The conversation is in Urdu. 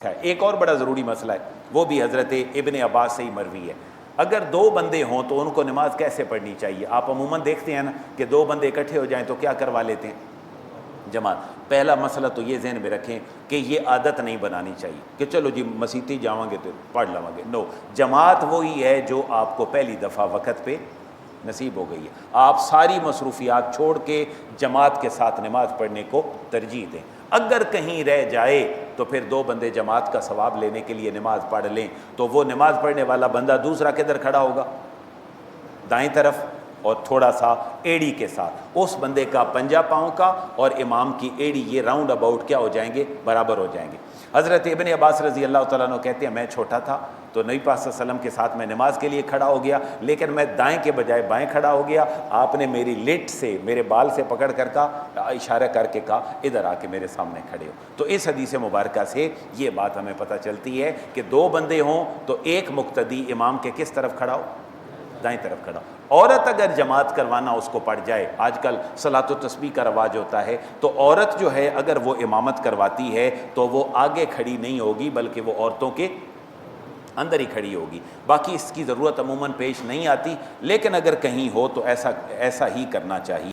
ایک اور بڑا ضروری مسئلہ ہے، وہ بھی حضرت ابن عباس سے ہی مروی ہے۔ اگر دو بندے ہوں تو ان کو نماز کیسے پڑھنی چاہیے؟ آپ عموماً دیکھتے ہیں نا کہ دو بندے اکٹھے ہو جائیں تو کیا کروا لیتے ہیں؟ جماعت۔ پہلا مسئلہ تو یہ ذہن میں رکھیں کہ یہ عادت نہیں بنانی چاہیے کہ چلو جی مسیتی جاؤں گے تو پڑھ لوں گے، نو، جماعت وہی ہے جو آپ کو پہلی دفعہ وقت پہ نصیب ہو گئی ہے۔ آپ ساری مصروفیات چھوڑ کے جماعت کے ساتھ نماز پڑھنے کو ترجیح دیں۔ اگر کہیں رہ جائے تو پھر دو بندے جماعت کا ثواب لینے کے لیے نماز پڑھ لیں، تو وہ نماز پڑھنے والا بندہ دوسرا کدھر کھڑا ہوگا؟ دائیں طرف، اور تھوڑا سا ایڑی کے ساتھ اس بندے کا پنجہ پاؤں کا اور امام کی ایڑی یہ راؤنڈ اباؤٹ کیا ہو جائیں گے؟ برابر ہو جائیں گے۔ حضرت ابن عباس رضی اللہ تعالیٰ عنہ کہتے ہیں میں چھوٹا تھا تو نبی پاک صلی اللہ علیہ وسلم کے ساتھ میں نماز کے لیے کھڑا ہو گیا، لیکن میں دائیں کے بجائے بائیں کھڑا ہو گیا۔ آپ نے میری لٹ سے، میرے بال سے پکڑ کر کہا، اشارہ کر کے کہا ادھر آ کے میرے سامنے کھڑے ہو۔ تو اس حدیث مبارکہ سے یہ بات ہمیں پتہ چلتی ہے کہ دو بندے ہوں تو ایک مقتدی امام کے کس طرف کھڑا ہو؟ دائیں طرف کھڑا ہو۔ عورت اگر جماعت کروانا اس کو پڑ جائے، آج کل صلاۃ و تسبیح کا رواج ہوتا ہے، تو عورت جو ہے اگر وہ امامت کرواتی ہے تو وہ آگے کھڑی نہیں ہوگی بلکہ وہ عورتوں کے اندر ہی کھڑی ہوگی۔ باقی اس کی ضرورت عموماً پیش نہیں آتی، لیکن اگر کہیں ہو تو ایسا ہی کرنا چاہیے۔